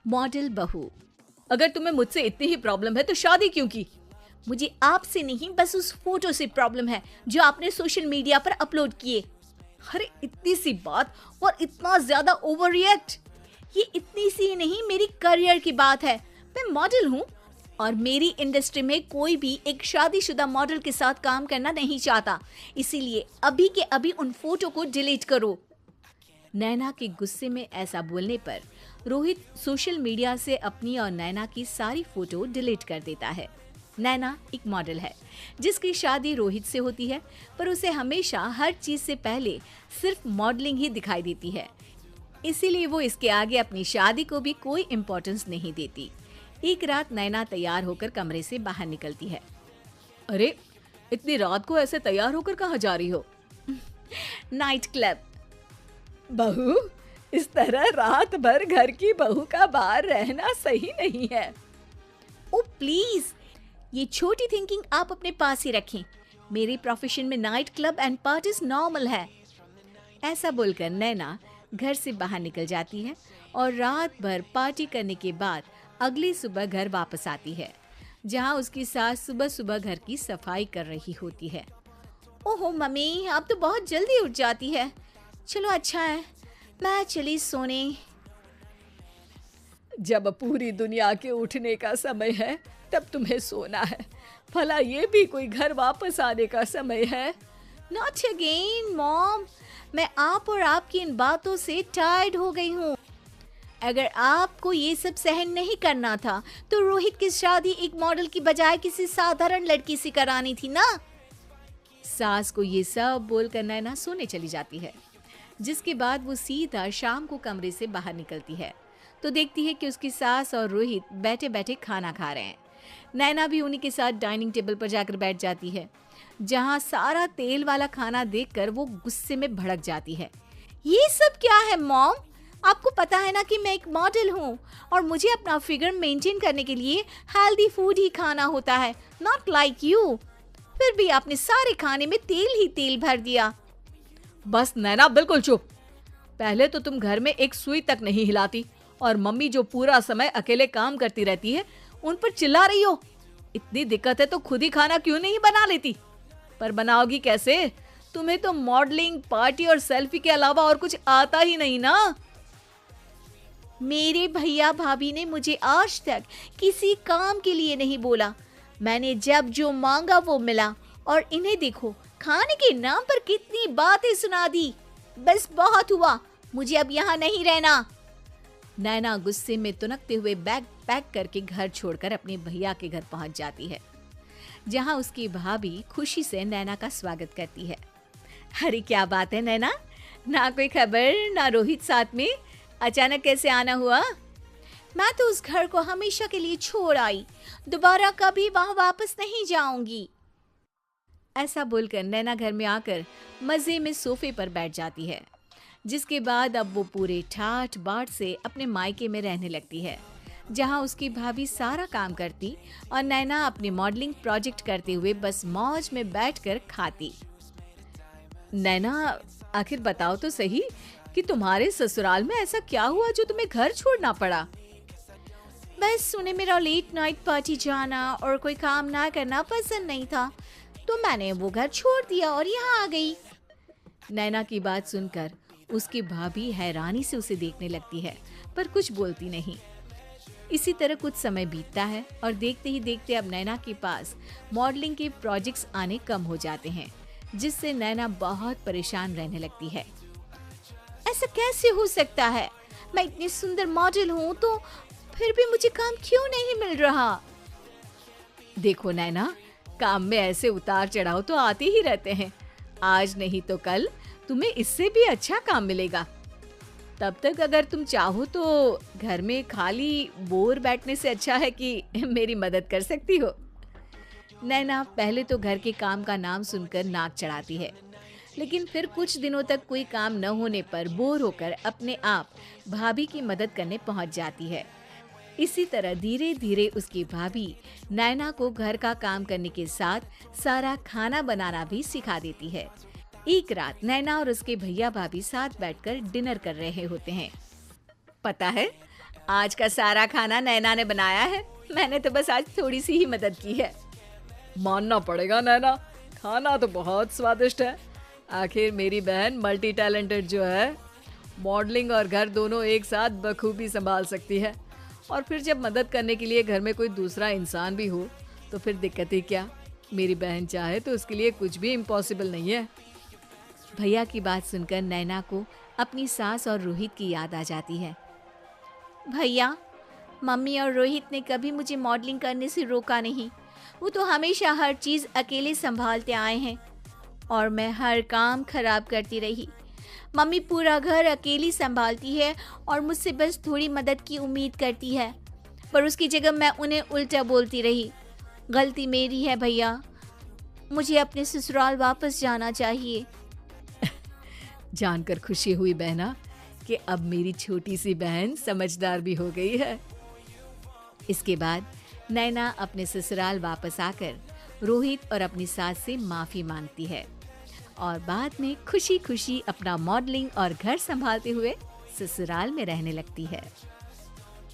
Model बहू। अगर तुम्हें मुझसे इतनी ही प्रॉब्लम है तो शादी क्यों की? मुझे आपसे नहीं, बस उस फोटो से प्रॉब्लम है जो आपने सोशल मीडिया पर अपलोड किए। अरे इतनी सी बात और इतना ज्यादा ओवर रिएक्ट। ये इतनी सी नहीं, मेरी करियर की बात है। मैं मॉडल हूँ और मेरी इंडस्ट्री में कोई भी एक शादीशुदा मॉडल के साथ काम करना नहीं चाहता। इसीलिए अभी के अभी उन फोटो को डिलीट करो। नैना के गुस्से में ऐसा बोलने पर रोहित सोशल मीडिया से अपनी और नैना की सारी फोटो डिलीट कर देता है। नैना एक मॉडल है जिसकी शादी रोहित से होती है, पर उसे हमेशा हर चीज से पहले सिर्फ मॉडलिंग ही दिखाई देती है। इसीलिए वो इसके आगे अपनी शादी को भी कोई इम्पोर्टेंस नहीं देती। एक रात नैना तैयार होकर कमरे से बाहर निकलती है। अरे इतनी रात को ऐसे तैयार होकर कहाँ जा रही हो? Night club. बहू, इस तरह रात भर घर की बहू का बाहर रहना सही नहीं है। ओ प्लीज, ये छोटी थिंकिंग आप अपने पास ही रखें। मेरे प्रोफेशन में night club and parties normal है। ऐसा बोलकर नैना घर से बाहर निकल जाती है और रात भर पार्टी करने के बाद अगली सुबह घर वापस आती है, जहां उसकी सास सुबह सुबह घर की सफाई कर रही होती है। ओहो मम्मी, आप तो बहुत जल्दी उठ जाती है। चलो अच्छा है, मैं चली सोने। जब पूरी दुनिया के उठने का समय है तब तुम्हें सोना है। भला ये भी कोई घर वापस आने का समय है? नॉट अगेन मॉम, मैं आप और आपकी इन बातों से टायर्ड हो गई हूँ। अगर आपको ये सब सहन नहीं करना था तो रोहित की शादी एक मॉडल की बजाय किसी साधारण लड़की से करानी थी ना। सास को ये सब बोलकर नैना सोने चली जाती है, जिसके बाद वो सीधा शाम को कमरे से बाहर निकलती है तो देखती है कि उसकी सास और रोहित बैठे बैठे खाना खा रहे हैं। नैना भी उन्हीं के साथ डाइनिंग टेबल पर जाकर बैठ जाती है, जहां सारा तेल वाला खाना देखकर वो गुस्से में भड़क जाती है। ये सब क्या है मॉम? आपको पता है ना कि मैं एक मॉडल हूँ और मुझे अपना फिगर मेंटेन करने के लिए हेल्दी फूड ही खाना होता है, नॉट लाइक यू। फिर भी आपने सारे खाने में तेल ही तेल भर दिया। बस नैना, बिल्कुल चुप। पहले तो तुम घर में एक सुई तक नहीं हिलाती और मम्मी जो पूरा समय अकेले काम करती रहती है उन पर चिल्ला रही हो। इतनी दिक्कत है तो खुद ही खाना क्यों नहीं बना लेती? पर बनाओगी कैसे? तुम्हें तो मॉडलिंग, पार्टी और सेल्फी के अलावा और कुछ आता ही नहीं ना। मेरे भैया भाभी ने मुझे आज तक किसी काम के लिए नहीं बोला। मैंने जब जो मांगा वो मिला और इन्हें देखो, खाने के नाम पर कितनी बातें सुना दी। बस बहुत हुआ, मुझे अब यहाँ नहीं रहना। नैना गुस्से में तुनकते हुए बैग पैक करके घर छोड़कर अपने भैया के घर पहुंच जाती है, जहां उसकी भाभी खुशी से नैना का स्वागत करती है। अरे क्या बात है नैना, ना कोई खबर ना रोहित साथ में, अचानक कैसे आना हुआ? मैं तो उस घर को हमेशा के लिए छोड़ आई, दोबारा कभी वहां वापस नहीं जाऊंगी। ऐसा बोलकर नैना घर में आकर मजे में सोफे पर बैठ जाती है, जिसके बाद अब वो पूरे ठाठ बाट से अपने मायके में रहने लगती है, जहां उसकी भाभी सारा काम करती और नैना अपने मॉडलिंग प्रोजेक्ट करते हुए बस मौज में बैठकर खाती। नैना, आखिर बताओ तो सही कि तुम्हारे ससुराल में ऐसा क्या हुआ जो तुम्हें घर छोड़ना पड़ा? बस उन्हें मेरा लेट नाइट पार्टी जाना और कोई काम ना करना पसंद नहीं था, तो मैंने वो घर छोड़ दिया और यहाँ आ गई। नैना की बात सुनकर उसकी भाभी हैरानी से उसे देखने लगती है, पर कुछ बोलती नहीं। इसी तरह कुछ समय बीतता है और देखते ही देखते अब नैना के पास मॉडलिंग के प्रोजेक्ट्स आने कम हो जाते हैं, जिससे नैना बहुत परेशान रहने लगती है। ऐसा कैसे हो सकता है? मैं इतनी सुंदर मॉडल हूँ तो फिर भी मुझे काम क्यों नहीं मिल रहा? देखो नैना, काम में ऐसे उतार चढ़ाव तो आते ही रहते हैं। आज नहीं तो कल तुम्हें इससे भी अच्छा काम मिलेगा। तब तक अगर तुम चाहो तो घर में खाली बोर बैठने से अच्छा है कि मेरी मदद कर सकती हो। नैना पहले तो घर के काम का नाम सुनकर नाक चढ़ाती है, लेकिन फिर कुछ दिनों तक कोई काम न होने पर बोर होकर अपने आप भाभी की मदद करने पहुंच जाती है। इसी तरह धीरे धीरे उसकी भाभी नैना को घर का काम करने के साथ सारा खाना बनाना भी सिखा देती है। एक रात नैना और उसके भैया भाभी साथ बैठकर डिनर कर रहे होते हैं। पता है, आज का सारा खाना नैना ने बनाया है, मैंने तो बस आज थोड़ी सी ही मदद की है। मानना पड़ेगा नैना, खाना तो बहुत स्वादिष्ट है। आखिर मेरी बहन मल्टी टैलेंटेड जो है, मॉडलिंग और घर दोनों एक साथ बखूबी संभाल सकती है। और फिर जब मदद करने के लिए घर में कोई दूसरा इंसान भी हो तो फिर दिक्कत ही क्या। मेरी बहन चाहे तो उसके लिए कुछ भी इम्पॉसिबल नहीं है। भैया की बात सुनकर नैना को अपनी सास और रोहित की याद आ जाती है। भैया, मम्मी और रोहित ने कभी मुझे मॉडलिंग करने से रोका नहीं। वो तो हमेशा हर चीज़ अकेले संभालते आए हैं और मैं हर काम खराब करती रही। मम्मी पूरा घर अकेली संभालती है और मुझसे बस थोड़ी मदद की उम्मीद करती है, पर उसकी जगह मैं उन्हें उल्टा बोलती रही। गलती मेरी है भैया, मुझे अपने ससुराल वापस जाना चाहिए। जानकर खुशी हुई बहना कि अब मेरी छोटी सी बहन समझदार भी हो गई है। इसके बाद नैना अपने ससुराल वापस आकर रोहित और अपनी सास से माफ़ी मांगती है और बाद में खुशी खुशी अपना मॉडलिंग और घर संभालते हुए ससुराल में रहने लगती है।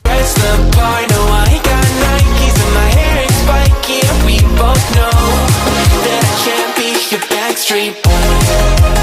Press the bar, no, I got Nikes and my hair is spiky, and we both know that I can't be your Backstreet Boy.